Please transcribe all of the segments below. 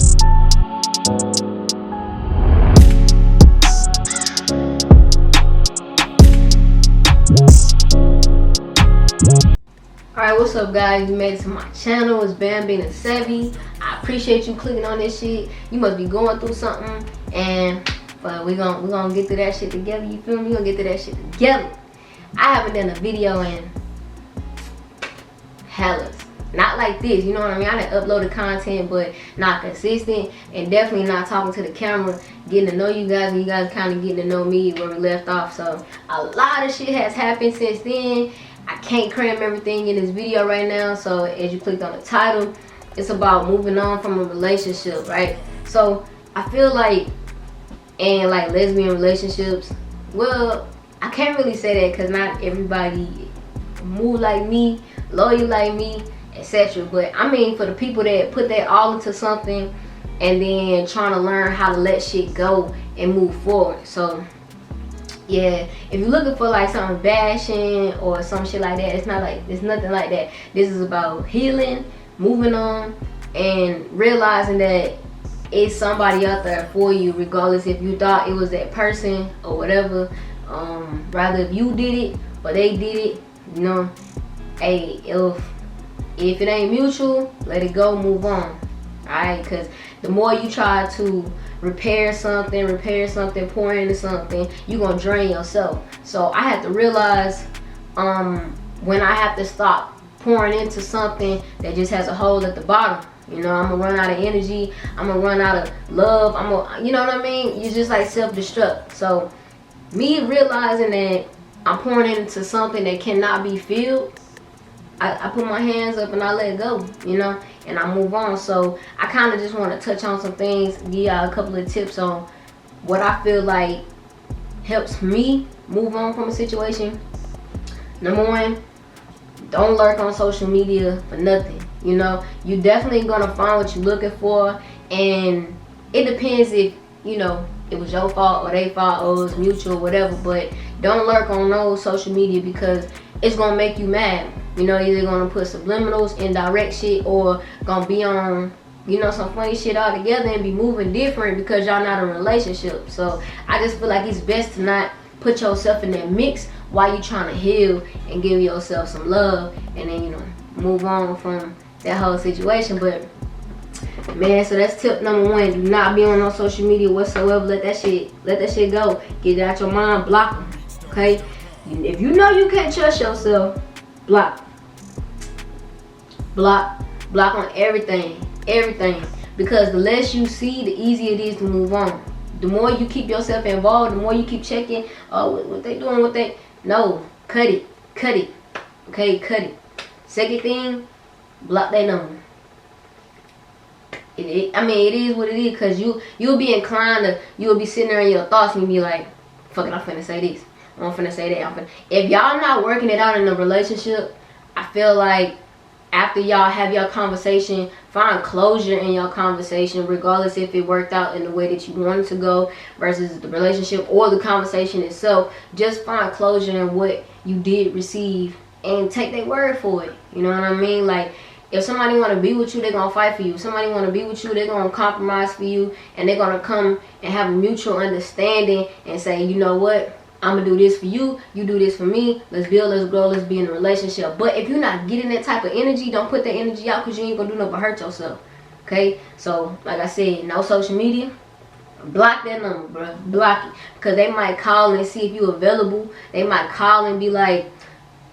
Alright, what's up guys? You made it to my channel. It's Bambina Sevy. I appreciate you clicking on this shit. You must be going through something, but we're gonna get through that shit together, you feel me? We're gonna get through that shit together. I haven't done a video in hellas. Not like this, you know what I mean? I done uploaded content, but not consistent, and definitely not talking to the camera, getting to know you guys, and you guys kind of getting to know me where we left off. So a lot of shit has happened since then. I can't cram everything in this video right now, so as you clicked on the title, it's about moving on from a relationship, right? So I feel like in like lesbian relationships, well, I can't really say that because not everybody move like me, loyal like me, etc. But I mean, for the people that put that all into something and then trying to learn how to let shit go and move forward. So yeah, if you're looking for like something bashing or some shit like that, it's nothing like that. This is about healing, moving on, and realizing that it's somebody out there for you, regardless if you thought it was that person or whatever. Rather if you did it or they did it, you know, hey, if it ain't mutual, let it go, move on. Alright, because the more you try to repair something, pour into something, you're gonna drain yourself. So I have to realize when I have to stop pouring into something that just has a hole at the bottom. You know, I'm gonna run out of energy, I'm gonna run out of love, you know what I mean? You just like self-destruct. So me realizing that I'm pouring into something that cannot be filled, I put my hands up and I let it go, you know, and I move on. So I kind of just want to touch on some things, give y'all a couple of tips on what I feel like helps me move on from a situation. Number one, don't lurk on social media for nothing. You know, you're definitely gonna find what you're looking for, and it depends if, you know, it was your fault or their fault or it was mutual or whatever, but don't lurk on no social media because it's gonna make you mad. You know, either gonna put subliminals, indirect shit, or gonna be on, you know, some funny shit all together and be moving different because y'all not in a relationship. So I just feel like it's best to not put yourself in that mix while you trying to heal and give yourself some love, and then, you know, move on from that whole situation. But man, so that's tip number one. Do not be on no social media whatsoever. Let that shit go. Get it out your mind. Block them. Okay? If you know you can't trust yourself, block. Block on everything. Because the less you see, the easier it is to move on. The more you keep yourself involved, the more you keep checking, what they doing, no, cut it. Okay, cut it. Second thing, block that number. I mean, it is what it is, because you'll be inclined to, you'll be sitting there in your thoughts and you'll be like, fuck it, I'm finna say this, I'm finna say that. If y'all not working it out in a relationship, I feel like after y'all have your conversation, find closure in your conversation, regardless if it worked out in the way that you wanted to go versus the relationship or the conversation itself. Just find closure in what you did receive and take their word for it. You know what I mean? Like, if somebody want to be with you, they're going to fight for you. If somebody want to be with you, they're going to compromise for you, and they're going to come and have a mutual understanding and say, you know what, I'm going to do this for you, you do this for me, let's build, let's grow, let's be in a relationship. But if you're not getting that type of energy, don't put that energy out, because you ain't going to do nothing but hurt yourself. Okay? So, like I said, no social media. Block that number, bro. Block it. Because they might call and see if you're available. They might call and be like,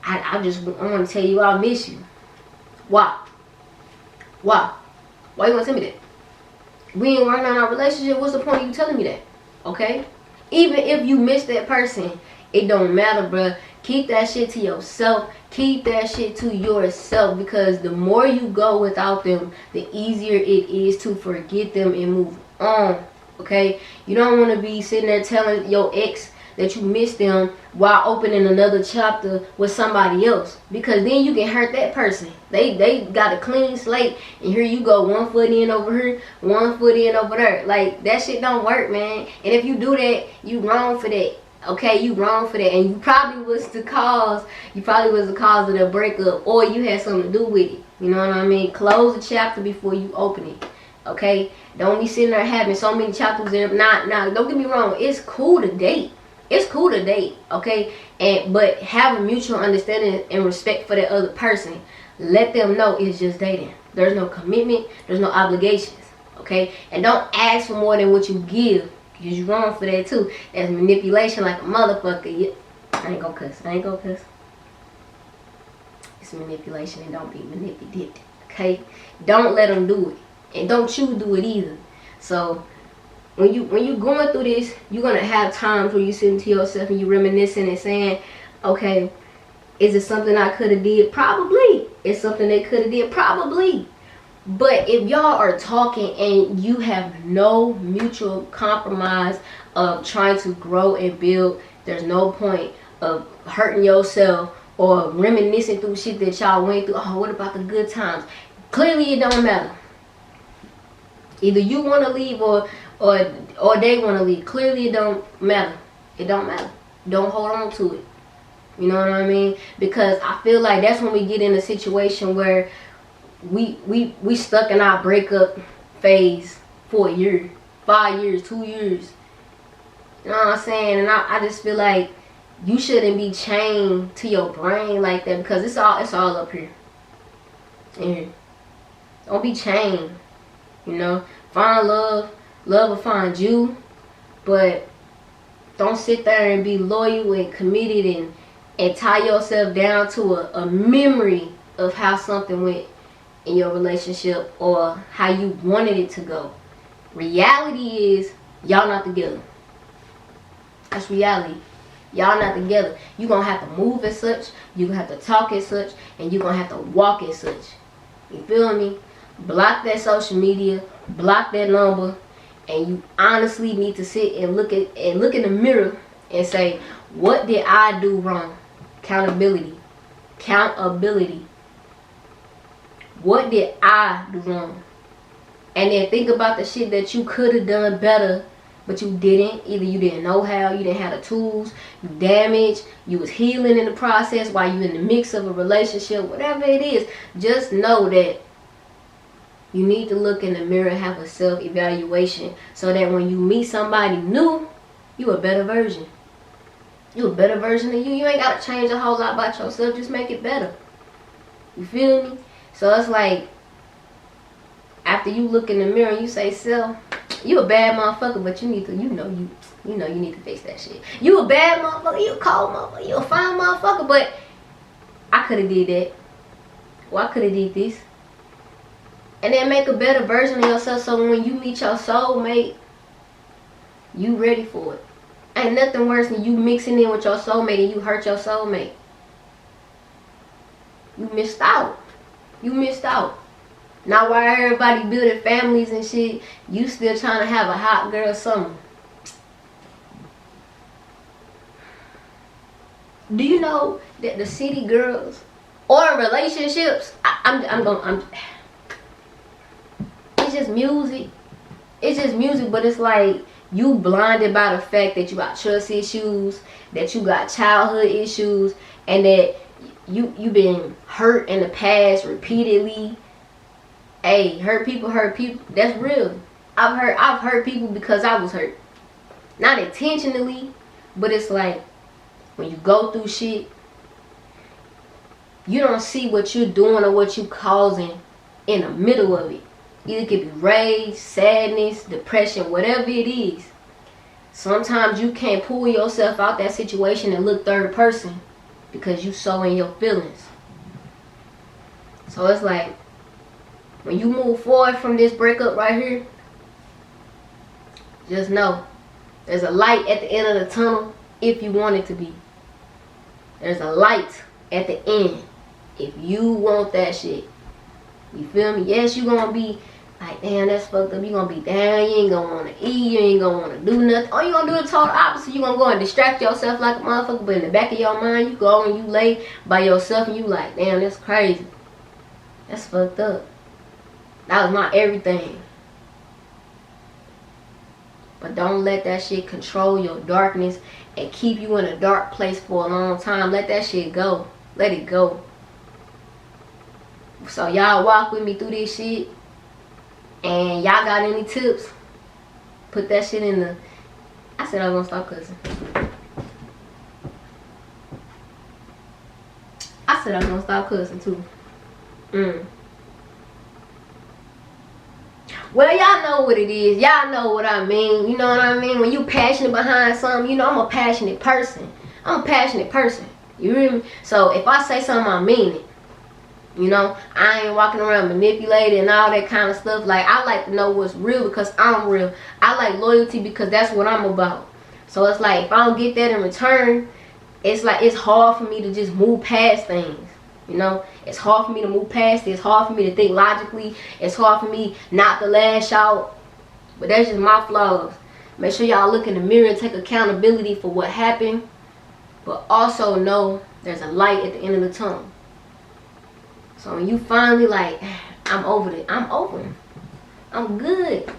I want to tell you I miss you. Why? Why you gonna tell me that? We ain't working on our relationship. What's the point of you telling me that? Okay? Even if you miss that person, it don't matter, bruh. Keep that shit to yourself. Keep that shit to yourself, because the more you go without them, the easier it is to forget them and move on. Okay? You don't want to be sitting there telling your ex that you miss them while opening another chapter with somebody else, because then you can hurt that person. They got a clean slate, and here you go, one foot in over here, one foot in over there. Like, that shit don't work, man. And if you do that, you wrong for that. Okay, you wrong for that, and you probably was the cause of the breakup, or you had something to do with it. You know what I mean? Close the chapter before you open it. Okay, don't be sitting there having so many chapters in. Now, don't get me wrong. It's cool to date. It's cool to date. Okay, but have a mutual understanding and respect for that other person. Let them know it's just dating. There's no commitment. There's no obligations. Okay, and don't ask for more than what you give, because you're wrong for that too. That's manipulation like a motherfucker. I ain't gonna cuss. It's manipulation, and don't be manipulated. Okay, don't let them do it. And don't you do it either. So when you going through this, you're gonna have times where you sitting to yourself and you reminiscing and saying, okay, is it something I could have did? Probably. It's something they could have did? Probably. But if y'all are talking and you have no mutual compromise of trying to grow and build, there's no point of hurting yourself or reminiscing through shit that y'all went through. Oh, what about the good times? Clearly it don't matter. Either you want to leave or they want to leave. Clearly it don't matter. It don't matter. Don't hold on to it. You know what I mean? Because I feel like that's when we get in a situation where we stuck in our breakup phase for a year, 5 years, 2 years. You know what I'm saying? And I just feel like you shouldn't be chained to your brain like that, because it's all up here. And don't be chained. You know, find love will find you, but don't sit there and be loyal and committed and tie yourself down to a memory of how something went in your relationship or how you wanted it to go. Reality is y'all not together. That's reality. Y'all not together. You're going to have to move as such, you're going to have to talk as such, and you're going to have to walk as such. You feel me? Block that social media, block that number, and you honestly need to sit and look in the mirror and say, what did I do wrong? Accountability. What did I do wrong? And then think about the shit that you could have done better, but you didn't. Either you didn't know how, you didn't have the tools, you damaged, you was healing in the process while you in the mix of a relationship, whatever it is. Just know that you need to look in the mirror and have a self-evaluation so that when you meet somebody new, you a better version. You a better version of you. You ain't got to change a whole lot about yourself. Just make it better. You feel me? So it's like, after you look in the mirror and you say, self, you a bad motherfucker, but you need to, you know you need to fix that shit. You a bad motherfucker, you a cold motherfucker, you a fine motherfucker, but I could have did that. Well, I could have did this. And then make a better version of yourself so when you meet your soulmate, you ready for it. Ain't nothing worse than you mixing in with your soulmate and you hurt your soulmate. You missed out. You missed out. Now while everybody building families and shit, you still trying to have a hot girl summer. Do you know that the city girls or relationships, it's just music. It's just music, but it's like you blinded by the fact that you got trust issues, that you got childhood issues, and that you been hurt in the past repeatedly. Hey, hurt people. That's real. I've hurt people because I was hurt. Not intentionally, but it's like when you go through shit, you don't see what you're doing or what you causing in the middle of it. Either it could be rage, sadness, depression, whatever it is. Sometimes you can't pull yourself out that situation and look third person because you so in your feelings. So it's like, when you move forward from this breakup right here, just know there's a light at the end of the tunnel if you want it to be. There's a light at the end if you want that shit. You feel me? Yes, you gonna be like, damn, that's fucked up. You gonna be down. You ain't gonna wanna eat. You ain't gonna wanna do nothing. Or you gonna do the total opposite. You gonna go and distract yourself like a motherfucker. But in the back of your mind, you go and you lay by yourself and you like, damn, that's crazy. That's fucked up. That was my everything. But don't let that shit control your darkness and keep you in a dark place for a long time. Let that shit go. Let it go. So y'all walk with me through this shit. And y'all got any tips? Put that shit in the... I said I was gonna stop cussing. I said I was gonna stop cussing too. Well, y'all know what it is. Y'all know what I mean. You know what I mean? When you passionate behind something, you know I'm a passionate person. I'm a passionate person. You hear me? So if I say something, I mean it. You know, I ain't walking around manipulating and all that kind of stuff. Like, I like to know what's real because I'm real. I like loyalty because that's what I'm about. So it's like, if I don't get that in return, it's like, it's hard for me to just move past things. You know, it's hard for me to move past it. It's hard for me to think logically. It's hard for me not to lash out. But that's just my flaws. Make sure y'all look in the mirror and take accountability for what happened. But also know there's a light at the end of the tunnel. So when you finally like, I'm over it. I'm over it. I'm good.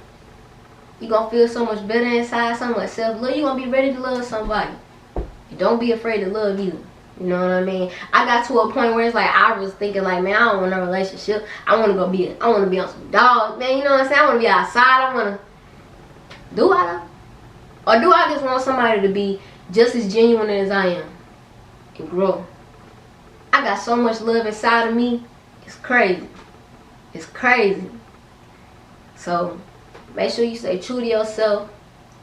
You're going to feel so much better inside, so much self-love. You're going to be ready to love somebody. Don't be afraid to love you. You know what I mean? I got to a point where it's like, I was thinking like, man, I don't want a relationship. I want to be on some dogs, man. You know what I'm saying? I want to be outside. Do I though? Or do I just want somebody to be just as genuine as I am and grow? I got so much love inside of me. It's crazy. It's crazy. So make sure you stay true to yourself.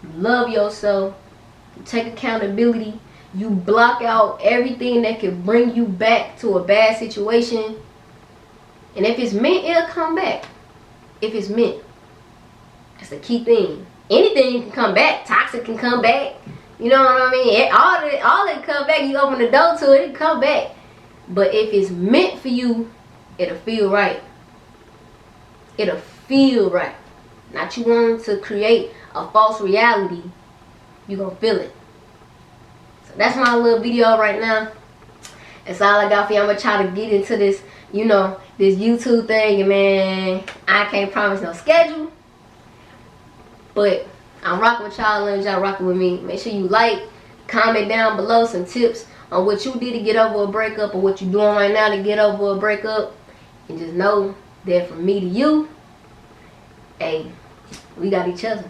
You love yourself. You take accountability. You block out everything that could bring you back to a bad situation. And if it's meant, it'll come back. If it's meant. That's the key thing. Anything can come back. Toxic can come back. You know what I mean? All that come back. You open the door to it, it come back. But if it's meant for you, it'll feel right. It'll feel right. Not you wanting to create a false reality. You gonna feel it. So that's my little video right now. That's all I got for you. I'm gonna try to get into this, you know, this YouTube thing. And man, I can't promise no schedule. But I'm rocking with y'all and y'all rocking with me. Make sure you like, comment down below some tips on what you did to get over a breakup or what you're doing right now to get over a breakup. And just know that from me to you, hey, we got each other.